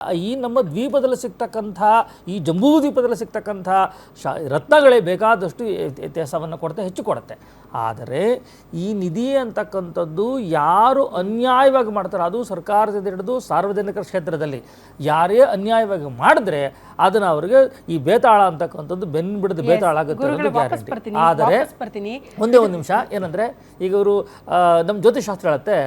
ಈ ನಮ್ಮ ದ್ವೀಪದಲ್ಲಿ ಸಿಗ್ತಕ್ಕಂಥ ಈ ಜಂಬೂ ದ್ವೀಪದಲ್ಲಿ ಸಿಗ್ತಕ್ಕಂಥ ರತ್ನಗಳೇ ಬೇಕಾದಷ್ಟು ವ್ಯತ್ಯಾಸವನ್ನು ಕೊಡುತ್ತೆ, ಹೆಚ್ಚು ಕೊಡುತ್ತೆ. ಆದರೆ ಈ ನಿಧಿ ಅಂತಕ್ಕಂಥದ್ದು ಯಾರು ಅನ್ಯಾಯವಾಗಿ ಮಾಡ್ತಾರೆ, ಅದು ಸರ್ಕಾರದಿಂದ ಹಿಡಿದು ಸಾರ್ವಜನಿಕರ ಕ್ಷೇತ್ರದಲ್ಲಿ ಯಾರೇ ಅನ್ಯಾಯವಾಗಿ ಮಾಡಿದ್ರೆ ಅದನ್ನು ಅವರಿಗೆ ಈ ಬೇತಾಳ ಅಂತಕ್ಕಂಥದ್ದು ಬೆನ್ನು ಬಿಡದು ಬೇತಾಳ ಆಗುತ್ತೆ ಅನ್ನೋದು ಗ್ಯಾರಂಟಿ. ಆದರೆ ಒಂದೇ ಒಂದು ನಿಮಿಷ ಏನಂದರೆ, ಈಗ ಇವರು ನಮ್ಮ ಜ್ಯೋತಿಷಾಸ್ತ್ರ ಹೇಳುತ್ತೆ,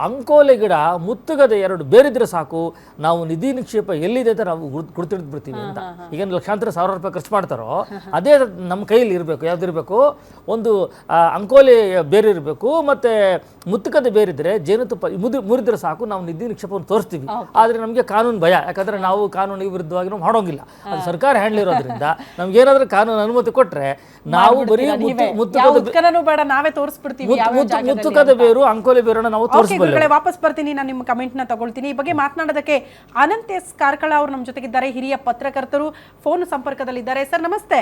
ಅಂಕೋಲೆ ಗಿಡ ಮುತ್ತುಗದೆ ಎರಡು ಬೇರಿದ್ರೆ ಸಾಕು, ನಾವು ನಿಧಿ ನಿಕ್ಷೇಪ ಎಲ್ಲಿದೆ ಅಂತ ನಾವು ಗುರ್ತಿಡ್ದು ಬಿಡ್ತೀವಿ ಅಂತ. ಈಗ ಲಕ್ಷಾಂತರ ಸಾವಿರ ರೂಪಾಯಿ ಖರ್ಚು ಮಾಡ್ತಾರೋ ಅದೇ ನಮ್ಮ ಕೈಯಲ್ಲಿ ಇರಬೇಕು. ಯಾವ್ದಿರಬೇಕು? ಒಂದು ಅಂಕೋಲೆ ಬೇರೆ ಇರಬೇಕು, ಮತ್ತೆ ಮುತ್ತುಕದೆ ಬೇರಿದ್ರೆ ಜೇನುತುಪ್ಪ ಮುರಿದ್ರೆ ಸಾಕು, ನಾವು ನಿಧಿ ನಿಕ್ಷೇಪವನ್ನು ತೋರಿಸ್ತೀವಿ. ಆದರೆ ನಮಗೆ ಕಾನೂನು ಭಯ, ಯಾಕಂದ್ರೆ ನಾವು ಕಾನೂನಿಗೆ ವಿರುದ್ಧವಾಗಿ ನಾವು ಮಾಡೋಂಗಿಲ್ಲ, ಅದು ಸರ್ಕಾರ ಹ್ಯಾಂಡಲ್ ಇರೋದ್ರಿಂದ ನಮ್ಗೆ ಏನಾದ್ರೂ ಕಾನೂನು ಅನುಮತಿ ಕೊಟ್ರೆ ನಾವು ಬರೀ ಮುತ್ತುಕದ ಬೇರು ಅಂಕೋಲೆ ಬೇರನ್ನ ನಾವು ತೋರಿಸಬಲ್ಲೆ. ವಾಪಸ್ ಬರ್ತೀನಿ, ನಾನು ನಿಮ್ಮ ಕಮೆಂಟ್ ನ ತಗೊಳ್ತೀನಿ. ಈ ಬಗ್ಗೆ ಮಾತನಾಡೋದಕ್ಕೆ ಅನಂತ್ ಎಸ್ ಕಾರ್ಕಳ ಅವರು ನಮ್ಮ ಜೊತೆಗಿದ್ದಾರೆ, ಹಿರಿಯ ಪತ್ರಕರ್ತರು, ಫೋನ್ ಸಂಪರ್ಕದಲ್ಲಿದ್ದಾರೆ. ಸರ್ ನಮಸ್ತೆ.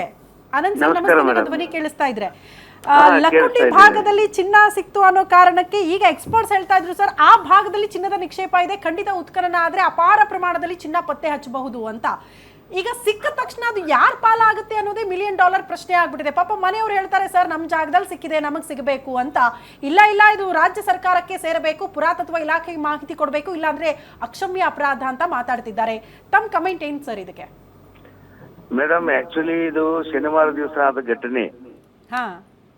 ಅನಂತ್ ಸರ್ ನಮಸ್ತೆ, ಧ್ವನಿ ಕೇಳಿಸ್ತಾ ಇದ್ರೆ. ಲಕ್ಕುಂಡಿ ಭಾಗದಲ್ಲಿ ಚಿನ್ನ ಸಿಕ್ತು ಅನ್ನೋ ಕಾರಣಕ್ಕೆ ಈಗ ಎಕ್ಸ್ಪರ್ಟ್ಸ್ ಹೇಳ್ತಾ ಇದ್ರು ಸರ್, ಆ ಭಾಗದಲ್ಲಿ ಚಿನ್ನದ ನಿಕ್ಷೇಪ ಇದೆ, ಖಂಡಿತ ಉತ್ಖನನ ಆದ್ರೆ ಅಪಾರ ಪ್ರಮಾಣದಲ್ಲಿ ಚಿನ್ನ ಪತ್ತೆ ಹಚ್ಚಬಹುದು ಅಂತ. ಈಗ ಸಿಕ್ಕ ತಕ್ಷಣ ಅದು ಯಾರ ಪಾಲ ಆಗುತ್ತೆ ಅನ್ನೋದೇ $1 ಮಿಲಿಯನ್ ಪ್ರಶ್ನೆ ಆಗ್ಬಿಟ್ಟಿದೆ. ಪಾಪ ಮನೆಯವರು ಹೇಳ್ತಾರೆ ಸರ್, ನಮ್ಮ ಜಾಗದಲ್ಲಿ ಸಿಕ್ಕಿದೆ, ನಮಗ್ ಸಿಗಬೇಕು ಅಂತ. ಇಲ್ಲ ಇದು ರಾಜ್ಯ ಸರ್ಕಾರಕ್ಕೆ ಸೇರಬೇಕು, ಪುರಾತತ್ವ ಇಲಾಖೆಗೆ ಮಾಹಿತಿ ಕೊಡಬೇಕು, ಇಲ್ಲಾಂದ್ರೆ ಅಕ್ಷಮ್ಯ ಅಪರಾಧ ಅಂತ ಮಾತಾಡ್ತಿದ್ದಾರೆ. ತಮ್ಮ ಕಮೆಂಟ್ ಏನ್ ಸರ್ ಇದಕ್ಕೆ? ಮೇಡಮ್, ಆಕ್ಚುಲಿ ಇದು ಶನಿವಾರ ದಿವಸ ಆದ ಘಟನೆ.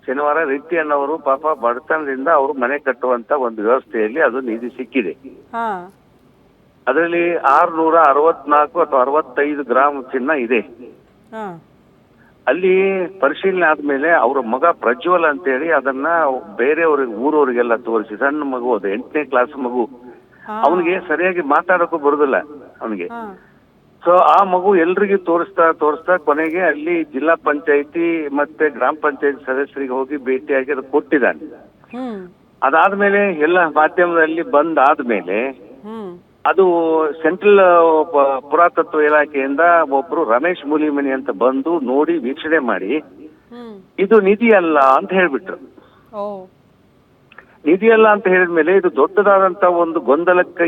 ಶನಿವಾರ ರಿತ್ತಿ ಅನ್ನೋರು ಪಾಪ ಬಡತನದಿಂದ ಅವರು ಮನೆ ಕಟ್ಟುವಂತ ಒಂದು ವ್ಯವಸ್ಥೆಯಲ್ಲಿ ಅದು ನಿಧಿ ಸಿಕ್ಕಿದೆ. ಅದರಲ್ಲಿ 664 ಅಥವಾ 65 ಗ್ರಾಮ್ ಚಿನ್ನ ಇದೆ. ಅಲ್ಲಿ ಪರಿಶೀಲನೆ ಆದ್ಮೇಲೆ ಅವ್ರ ಮಗ ಪ್ರಜ್ವಲ್ ಅಂತ ಹೇಳಿ ಅದನ್ನ ಬೇರೆಯವ್ರಿಗೆ ಊರವ್ರಿಗೆಲ್ಲ ತೋರಿಸಿ, ಸಣ್ಣ ಮಗು, ಅದು 8ನೇ ಕ್ಲಾಸ್ ಮಗು, ಅವನಿಗೆ ಸರಿಯಾಗಿ ಮಾತಾಡೋಕ್ಕೂ ಬರುದಿಲ್ಲ ಅವನಿಗೆ. ಸೊ ಆ ಮಗು ಎಲ್ರಿಗೂ ತೋರಿಸ್ತಾ ಕೊನೆಗೆ ಅಲ್ಲಿ ಜಿಲ್ಲಾ ಪಂಚಾಯತಿ ಮತ್ತೆ ಗ್ರಾಮ ಪಂಚಾಯತಿ ಸದಸ್ಯರಿಗೆ ಹೋಗಿ ಭೇಟಿಯಾಗಿ ಅದು ಕೊಟ್ಟಿದ್ದಾನೆ. ಅದಾದ್ಮೇಲೆ ಎಲ್ಲ ಮಾಧ್ಯಮದಲ್ಲಿ ಬಂದಾದ್ಮೇಲೆ ಅದು ಸೆಂಟ್ರಲ್ ಪುರಾತತ್ವ ಇಲಾಖೆಯಿಂದ ಒಬ್ರು ರಮೇಶ್ ಮೂಲಿಮನಿ ಅಂತ ಬಂದು ನೋಡಿ ವೀಕ್ಷಣೆ ಮಾಡಿ ಇದು ನಿಧಿ ಅಲ್ಲ ಅಂತ ಹೇಳ್ಬಿಟ್ರು. ನಿಧಿ ಅಲ್ಲ ಅಂತ ಹೇಳಿದ್ಮೇಲೆ ಇದು ದೊಡ್ಡದಾದಂತ ಒಂದು ಗೊಂದಲಕ್ಕೆ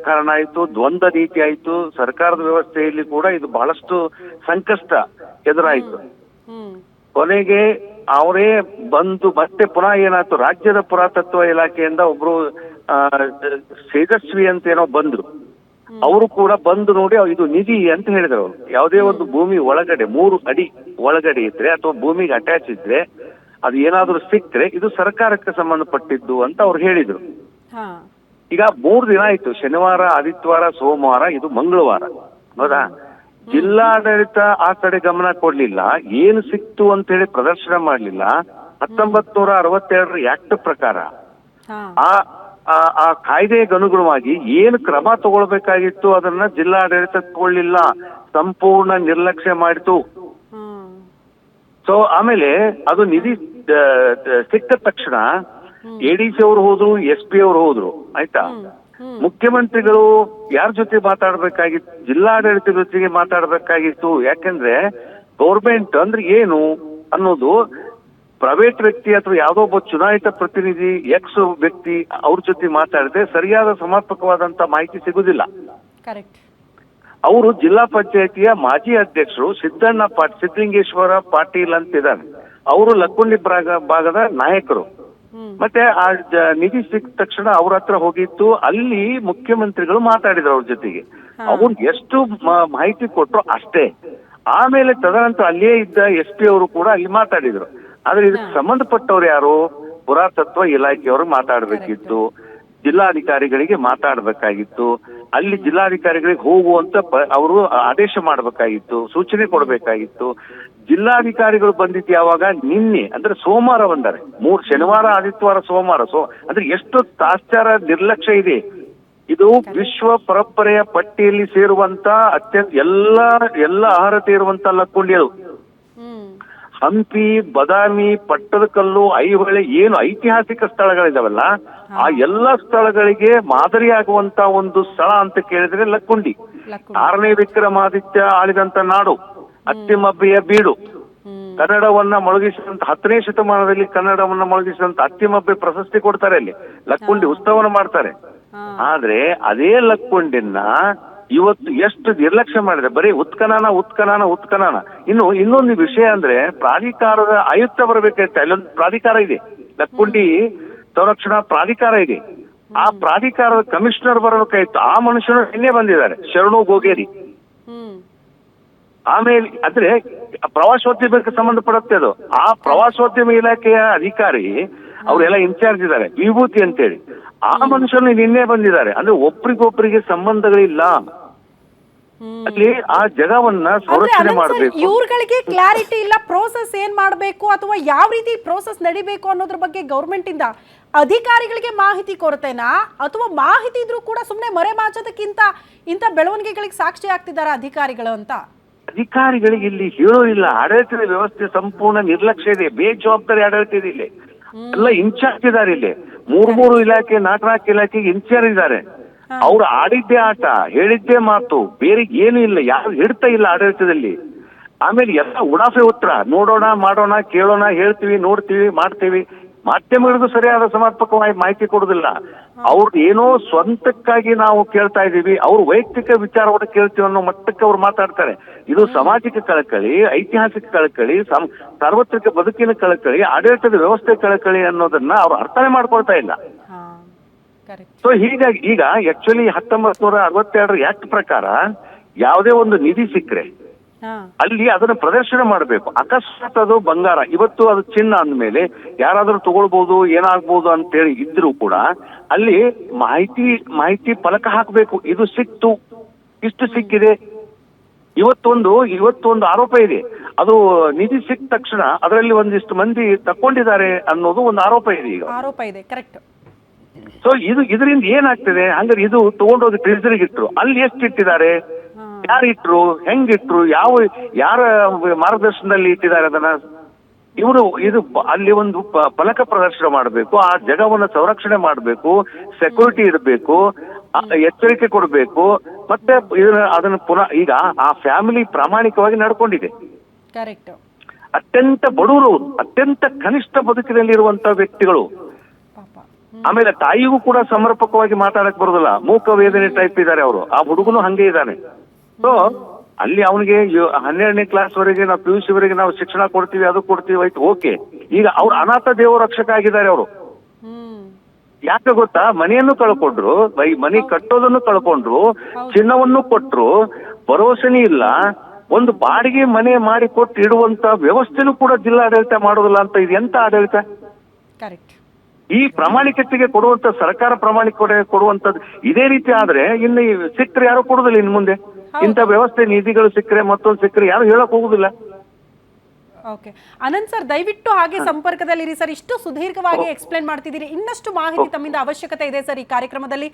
ಕಾರಣ ಆಯ್ತು, ದ್ವಂದ್ವ ನೀತಿ ಆಯ್ತು. ಸರ್ಕಾರದ ವ್ಯವಸ್ಥೆಯಲ್ಲಿ ಕೂಡ ಇದು ಬಹಳಷ್ಟು ಸಂಕಷ್ಟ ಎದುರಾಯ್ತು. ಕೊನೆಗೆ ಅವರೇ ಬಂದು ಮತ್ತೆ ಪುನಃ ಏನಾಯ್ತು, ರಾಜ್ಯದ ಪುರಾತತ್ವ ಇಲಾಖೆಯಿಂದ ಒಬ್ರು ತೇಜಸ್ವಿ ಅಂತ ಏನೋ ಬಂದ್ರು, ಅವರು ಕೂಡ ಬಂದು ನೋಡಿ ಇದು ನಿಧಿ ಅಂತ ಹೇಳಿದ್ರು. ಅವರು ಯಾವುದೇ ಒಂದು ಭೂಮಿ ಒಳಗಡೆ 3 ಅಡಿ ಒಳಗಡೆ ಇದ್ರೆ ಅಥವಾ ಭೂಮಿಗೆ ಅಟ್ಯಾಚ್ ಇದ್ರೆ ಅದು ಏನಾದ್ರೂ ಸಿಕ್ಕ್ರೆ ಇದು ಸರ್ಕಾರಕ್ಕೆ ಸಂಬಂಧಪಟ್ಟಿದ್ದು ಅಂತ ಅವ್ರು ಹೇಳಿದ್ರು. ಈಗ 3 ದಿನ ಆಯ್ತು, ಶನಿವಾರ, ಆದಿತ್ಯವಾರ, ಸೋಮವಾರ, ಇದು ಮಂಗಳವಾರ. ಹೌದಾ? ಜಿಲ್ಲಾಡಳಿತ ಆ ಕಡೆ ಗಮನ ಕೊಡ್ಲಿಲ್ಲ, ಏನು ಸಿಕ್ತು ಅಂತ ಹೇಳಿ ಪ್ರದರ್ಶನ ಮಾಡ್ಲಿಲ್ಲ. 1962 ಆಕ್ಟ್ ಪ್ರಕಾರ ಆ ಕಾಯ್ದೆಗೆ ಅನುಗುಣವಾಗಿ ಏನು ಕ್ರಮ ತಗೊಳ್ಬೇಕಾಗಿತ್ತು ಅದನ್ನ ಜಿಲ್ಲಾಡಳಿತ ತಗೊಳ್ಳಿಲ್ಲ, ಸಂಪೂರ್ಣ ನಿರ್ಲಕ್ಷ್ಯ ಮಾಡಿತು. ಸೊ ಆಮೇಲೆ ಅದು ನಿಧಿ ಸಿಕ್ಕ ತಕ್ಷಣ ADC ಅವರು ಹೋದ್ರು, SP ಅವರು ಹೋದ್ರು, ಆಯ್ತಾ? ಮುಖ್ಯಮಂತ್ರಿಗಳು ಯಾರ ಜೊತೆ ಮಾತಾಡ್ಬೇಕಾಗಿತ್ತು? ಜಿಲ್ಲಾಡಳಿತ ಜೊತೆಗೆ ಮಾತಾಡ್ಬೇಕಾಗಿತ್ತು. ಯಾಕಂದ್ರೆ ಗೌರ್ಮೆಂಟ್ ಅಂದ್ರೆ ಏನು ಅನ್ನೋದು ಪ್ರೈವೇಟ್ ವ್ಯಕ್ತಿ ಅಥವಾ ಯಾವುದೋ ಒಬ್ಬ ಚುನಾಯಿತ ಪ್ರತಿನಿಧಿ ಎಕ್ಸ್ ವ್ಯಕ್ತಿ ಅವ್ರ ಜೊತೆ ಮಾತಾಡಿದ್ರೆ ಸರಿಯಾದ ಸಮರ್ಪಕವಾದಂತ ಮಾಹಿತಿ ಸಿಗುದಿಲ್ಲ. ಅವರು ಜಿಲ್ಲಾ ಪಂಚಾಯತಿಯ ಮಾಜಿ ಅಧ್ಯಕ್ಷರು ಸಿದ್ದಲಿಂಗೇಶ್ವರ ಪಾಟೀಲ್ ಅಂತಿದ್ದಾರೆ. ಅವರು ಲಕ್ಕುಂಡಿ ಭಾಗದ ನಾಯಕರು. ಮತ್ತೆ ಆ ನಿಧಿ ಸಿಕ್ಕ ತಕ್ಷಣ ಅವ್ರ ಹತ್ರ ಹೋಗಿತ್ತು, ಅಲ್ಲಿ ಮುಖ್ಯಮಂತ್ರಿಗಳು ಮಾತಾಡಿದ್ರು ಅವ್ರ ಜೊತೆಗೆ. ಅವ್ರು ಎಷ್ಟು ಮಾಹಿತಿ ಕೊಟ್ರು ಅಷ್ಟೇ. ಆಮೇಲೆ ತದನಂತರ ಅಲ್ಲೇ ಇದ್ದ SP ಅವರು ಕೂಡ ಅಲ್ಲಿ ಮಾತಾಡಿದ್ರು. ಆದ್ರೆ ಇದಕ್ಕೆ ಸಂಬಂಧಪಟ್ಟವ್ರು ಯಾರು? ಪುರಾತತ್ವ ಇಲಾಖೆಯವರು ಮಾತಾಡ್ಬೇಕಿತ್ತು, ಜಿಲ್ಲಾಧಿಕಾರಿಗಳಿಗೆ ಮಾತಾಡ್ಬೇಕಾಗಿತ್ತು, ಅಲ್ಲಿ ಜಿಲ್ಲಾಧಿಕಾರಿಗಳಿಗೆ ಹೋಗುವಂತ ಅವರು ಆದೇಶ ಮಾಡ್ಬೇಕಾಗಿತ್ತು, ಸೂಚನೆ ಕೊಡ್ಬೇಕಾಗಿತ್ತು. ಜಿಲ್ಲಾಧಿಕಾರಿಗಳು ಬಂದಿದ್ದು ಯಾವಾಗ? ನಿನ್ನೆ, ಅಂದ್ರೆ ಸೋಮವಾರ ಬಂದಾರೆ. 3 ಶನಿವಾರ, ಆದಿತ್ಯವಾರ, ಸೋಮವಾರ. ಅಂದ್ರೆ ಎಷ್ಟು ತಾತ್ಸಾರ ನಿರ್ಲಕ್ಷ್ಯ ಇದೆ. ಇದು ವಿಶ್ವ ಪರಂಪರೆಯ ಪಟ್ಟಿಯಲ್ಲಿ ಸೇರುವಂತ ಅತ್ಯಂತ ಎಲ್ಲ ಅರ್ಹತೆ ಇರುವಂತ ಲಕ್ಕುಂಡಿಗಳು. ಹಂಪಿ, ಬದಾಮಿ, ಪಟ್ಟದಕಲ್ಲು, ಐಹೊಳೆ, ಏನು ಐತಿಹಾಸಿಕ ಸ್ಥಳಗಳಿದಾವಲ್ಲ, ಆ ಎಲ್ಲಾ ಸ್ಥಳಗಳಿಗೆ ಮಾದರಿಯಾಗುವಂತ ಒಂದು ಸ್ಥಳ ಅಂತ ಕೇಳಿದ್ರೆ ಲಕ್ಕುಂಡಿ. 6ನೇ ವಿಕ್ರಮಾದಿತ್ಯ ಆಳಿದಂತ ನಾಡು, ಅತ್ತಿಮಬ್ಬೆಯ ಬೀಡು. ಕನ್ನಡವನ್ನ ಮೊಳಗಿಸಿದಂತ 10ನೇ ಶತಮಾನದಲ್ಲಿ ಕನ್ನಡವನ್ನ ಮೊಳಗಿಸಿದಂತ ಅತ್ತಿಮಬ್ಬೆ ಪ್ರಶಸ್ತಿ ಕೊಡ್ತಾರೆ. ಅಲ್ಲಿ ಲಕ್ಕುಂಡಿ ಉತ್ಸವನ ಮಾಡ್ತಾರೆ. ಆದ್ರೆ ಅದೇ ಲಕ್ಕುಂಡಿನ ಇವತ್ತು ಎಷ್ಟು ನಿರ್ಲಕ್ಷ್ಯ ಮಾಡಿದೆ, ಬರೀ ಉತ್ಖನನ. ಇನ್ನೊಂದು ವಿಷಯ ಅಂದ್ರೆ ಪ್ರಾಧಿಕಾರದ ಆಯುಕ್ತ ಬರಬೇಕಾಯ್ತು. ಅಲ್ಲೊಂದು ಪ್ರಾಧಿಕಾರ ಇದೆ, ಲಕ್ಕುಂಡಿ ಸಂರಕ್ಷಣಾ ಪ್ರಾಧಿಕಾರ ಇದೆ. ಆ ಪ್ರಾಧಿಕಾರದ ಕಮಿಷನರ್ ಬರಬೇಕಾಯ್ತು. ಆ ಮನುಷ್ಯನು ನಿನ್ನೆ ಬಂದಿದ್ದಾರೆ, ಶರಣು ಗೋಗೇರಿ. ಆಮೇಲೆ ಅಂದ್ರೆ ಪ್ರವಾಸೋದ್ಯಮಕ್ಕೆ ಸಂಬಂಧಪಡುತ್ತೆ ಅದು. ಆ ಪ್ರವಾಸೋದ್ಯಮ ಇಲಾಖೆಯ ಅಧಿಕಾರಿ ಅವರೆಲ್ಲ ಇನ್ಚಾರ್ಜ್ ಇದ್ದಾರೆ, ವಿಭೂತಿ ಅಂತೇಳಿ. ಆ ಮನುಷ್ಯನು ನಿನ್ನೆ ಬಂದಿದ್ದಾರೆ. ಅಂದ್ರೆ ಒಬ್ರಿಗೊಬ್ರಿಗೆ ಸಂಬಂಧಗಳಿಲ್ಲ. ಅಲ್ಲಿ ಆ ಜಗವನ್ನ ಸಂರಕ್ಷಣೆ ಮಾಡಬೇಕು. ಇವ್ರುಗಳಿಗೆ ಕ್ಲಾರಿಟಿ ಇಲ್ಲ, ಪ್ರೋಸೆಸ್ ಏನ್ ಮಾಡಬೇಕು ಅಥವಾ ಯಾವ ರೀತಿ ಪ್ರೋಸೆಸ್ ನಡಿಬೇಕು ಅನ್ನೋದ್ರ ಬಗ್ಗೆ ಗೌರ್ಮೆಂಟ್ ಇಂದ ಅಧಿಕಾರಿಗಳಿಗೆ ಮಾಹಿತಿ ಕೊರತೆನಾ, ಅಥವಾ ಮಾಹಿತಿ ಇದ್ರೂ ಕೂಡ ಸುಮ್ಮನೆ ಮರೆಮಾಚೋದಕ್ಕಿಂತ ಇಂಥ ಬೆಳವಣಿಗೆಗಳಿಗೆ ಸಾಕ್ಷಿ ಆಗ್ತಿದ್ದಾರೆ ಅಧಿಕಾರಿಗಳು ಅಂತ? ಅಧಿಕಾರಿಗಳಿಗೆ ಇಲ್ಲಿ ಹೇಳೋದಿಲ್ಲ. ಆಡಳಿತದ ವ್ಯವಸ್ಥೆ ಸಂಪೂರ್ಣ ನಿರ್ಲಕ್ಷ್ಯ ಇದೆ, ಬೇಜವಾಬ್ದಾರಿ ಆಡಳಿತ ಇದೆ. ಇಲ್ಲಿ ಎಲ್ಲ ಇನ್ಚಾರ್ಜ್ ಇದ್ದಾರೆ. ಇಲ್ಲಿ ಮೂರು ಇಲಾಖೆ, ನಾಲ್ಕು ಇಲಾಖೆಗೆ ಇನ್ಚಾರ್ಜ್ ಇದ್ದಾರೆ. ಅವ್ರು ಆಡಿದ್ದೇ ಆಟ, ಹೇಳಿದ್ದೇ ಮಾತು, ಬೇರೆ ಏನು ಇಲ್ಲ. ಯಾರು ಹಿಡ್ತಾ ಇಲ್ಲ ಆಡಳಿತದಲ್ಲಿ. ಆಮೇಲೆ ಎಲ್ಲ ಉಡಾಫೆ ಉತ್ತರ, ನೋಡೋಣ, ಮಾಡೋಣ, ಕೇಳೋಣ, ಹೇಳ್ತೀವಿ, ನೋಡ್ತೀವಿ, ಮಾಡ್ತೀವಿ. ಮಾಧ್ಯಮಗಳಿಗೂ ಸರಿಯಾದ ಸಮರ್ಪಕವಾಗಿ ಮಾಹಿತಿ ಕೊಡುದಿಲ್ಲ. ಅವ್ರು ಏನೋ ಸ್ವಂತಕ್ಕಾಗಿ ನಾವು ಕೇಳ್ತಾ ಇದೀವಿ, ಅವ್ರ ವೈಯಕ್ತಿಕ ವಿಚಾರವನ್ನು ಕೇಳ್ತೀವಿ ಅನ್ನೋ ಮಟ್ಟಕ್ಕೆ ಅವ್ರು ಮಾತಾಡ್ತಾರೆ. ಇದು ಸಾಮಾಜಿಕ ಕಳಕಳಿ, ಐತಿಹಾಸಿಕ ಕಳಕಳಿ, ಸಾರ್ವತ್ರಿಕ ಬದುಕಿನ ಕಳಕಳಿ, ಆಡಳಿತದ ವ್ಯವಸ್ಥೆ ಕಳಕಳಿ ಅನ್ನೋದನ್ನ ಅವ್ರು ಅರ್ಥನೇ ಮಾಡ್ಕೊಳ್ತಾ ಇಲ್ಲ. ಸೊ ಹೀಗಾಗಿ ಈಗ ಆಕ್ಚುಲಿ 1962 ಆಕ್ಟ್ ಪ್ರಕಾರ ಯಾವುದೇ ಒಂದು ನಿಧಿ ಸಿಕ್ಕರೆ ಅಲ್ಲಿ ಅದನ್ನ ಪ್ರದರ್ಶನ ಮಾಡಬೇಕು. ಅಕಸ್ಮಾತ್ ಅದು ಬಂಗಾರ, ಇವತ್ತು ಅದು ಚಿನ್ನ ಅಂದ್ಮೇಲೆ ಯಾರಾದ್ರೂ ತಗೊಳ್ಬಹುದು, ಏನಾಗ್ಬೋದು ಅಂತೇಳಿ ಇದ್ರೂ ಕೂಡ ಅಲ್ಲಿ ಮಾಹಿತಿ ಫಲಕ ಹಾಕಬೇಕು. ಇದು ಸಿಕ್ತು, ಇಷ್ಟು ಸಿಕ್ಕಿದೆ. ಇವತ್ತೊಂದು ಆರೋಪ ಇದೆ. ಅದು ನಿಧಿ ಸಿಕ್ಕ ತಕ್ಷಣ ಅದರಲ್ಲಿ ಒಂದಿಷ್ಟು ಮಂದಿ ತಕ್ಕೊಂಡಿದ್ದಾರೆ ಅನ್ನೋದು ಒಂದು ಆರೋಪ ಇದೆ. ಈಗ ಆರೋಪ ಇದೆ, ಕರೆಕ್ಟ್. ಸೊ ಇದರಿಂದ ಏನಾಗ್ತದೆ, ಹಂಗಾರೆ ಇದು ತಗೊಂಡೋಗಿ ಟ್ರೆಜರಿಗೆ ಇಟ್ರು, ಅಲ್ಲಿ ಎಷ್ಟು ಇಟ್ಟಿದ್ದಾರೆ, ಯಾರಿಟ್ರು, ಹೆಂಗಿಟ್ರು, ಯಾರ ಮಾರ್ಗದರ್ಶನದಲ್ಲಿ ಇಟ್ಟಿದ್ದಾರೆ ಅದನ್ನ ಇದು ಅಲ್ಲಿ ಒಂದು ಫಲಕ ಪ್ರದರ್ಶನ ಮಾಡಬೇಕು. ಆ ಜಾಗವನ್ನು ಸಂರಕ್ಷಣೆ ಮಾಡಬೇಕು, ಸೆಕ್ಯೂರಿಟಿ ಇಡಬೇಕು, ಎಚ್ಚರಿಕೆ ಕೊಡಬೇಕು. ಮತ್ತೆ ಅದನ್ನ ಪುನಃ ಈಗ ಆ ಫ್ಯಾಮಿಲಿ ಪ್ರಾಮಾಣಿಕವಾಗಿ ನಡ್ಕೊಂಡಿದೆ. ಕರೆಕ್ಟ್. ಅತ್ಯಂತ ಬಡವರು, ಅತ್ಯಂತ ಕನಿಷ್ಠ ಬದುಕಿನಲ್ಲಿರುವಂತ ವ್ಯಕ್ತಿಗಳು. ಆಮೇಲೆ ತಾಯಿಗೂ ಕೂಡ ಸಮರ್ಪಕವಾಗಿ ಮಾತಾಡಕ್ ಬರೋದಿಲ್ಲ, ಮೂಕ ವೇದನೆ ಟೈಪ್ ಇದ್ದಾರೆ ಅವರು. ಆ ಹುಡುಗನು ಹಂಗೆ ಇದ್ದಾನೆ. ಸೊ ಅಲ್ಲಿ ಅವನಿಗೆ 12ನೇ ಕ್ಲಾಸ್ ವರೆಗೆ ನಾವು PUC ವರೆಗೆ ನಾವು ಶಿಕ್ಷಣ ಕೊಡ್ತೀವಿ, ಅದು ಕೊಡ್ತೀವಿ, ಆಯ್ತು, ಓಕೆ. ಈಗ ಅವ್ರು ಅನಾಥ ದೇವ ರಕ್ಷಕ ಆಗಿದ್ದಾರೆ ಅವರು. ಯಾಕೆ ಗೊತ್ತಾ, ಮನೆಯನ್ನು ಕಳ್ಕೊಂಡ್ರು, ಮನೆ ಕಟ್ಟೋದನ್ನು ಕಳ್ಕೊಂಡ್ರು, ಚಿನ್ನವನ್ನು ಕೊಟ್ರು, ಭರವಸೆನೇ ಇಲ್ಲ. ಒಂದು ಬಾಡಿಗೆ ಮನೆ ಮಾಡಿ ಕೊಟ್ಟು ಇಡುವಂತ ವ್ಯವಸ್ಥೆನೂ ಕೂಡ ಜಿಲ್ಲಾಡಳಿತ ಮಾಡೋದಿಲ್ಲ ಅಂತ. ಇದು ಎಂತ ಆಡಳಿತ? ಕರೆಕ್ಟ್. ಈ ಪ್ರಾಮಾಣಿಕತೆಗೆ ಕೊಡುವಂತ ಸರ್ಕಾರ ಪ್ರಾಮಾಣಿಕ ಕೊಡುವಂತದ್ದು ಇದೇ ರೀತಿ ಆದ್ರೆ ಇನ್ನು ಸಿಕ್ಕರೆ ಯಾರು ಕೊಡುದಿಲ್ಲ. ಇನ್ನು ಮುಂದೆ ಇಂಥ ವ್ಯವಸ್ಥೆ ನಿಧಿಗಳು ಸಿಕ್ಕರೆ, ಮತ್ತೊಂದು ಸಿಕ್ಕರೆ ಯಾರು ಹೇಳಕ್ ಹೋಗುದಿಲ್ಲ. ಓಕೆ, ಅನಂತ್ ಸರ್ ದಯವಿಟ್ಟು ಹಾಗೆ ಸಂಪರ್ಕದಲ್ಲಿರಿ ಸರ್. ಇಷ್ಟು ಸುದೀರ್ಘವಾಗಿ ಎಕ್ಸ್ಪ್ಲೇನ್ ಮಾಡ್ತಿದ್ದೀರಿ. ಇನ್ನಷ್ಟು ಮಾಹಿತಿ ತಮ್ಮಿಂದ ಅವಶ್ಯಕತೆ ಇದೆ ಸರ್ ಈ ಕಾರ್ಯಕ್ರಮದಲ್ಲಿ.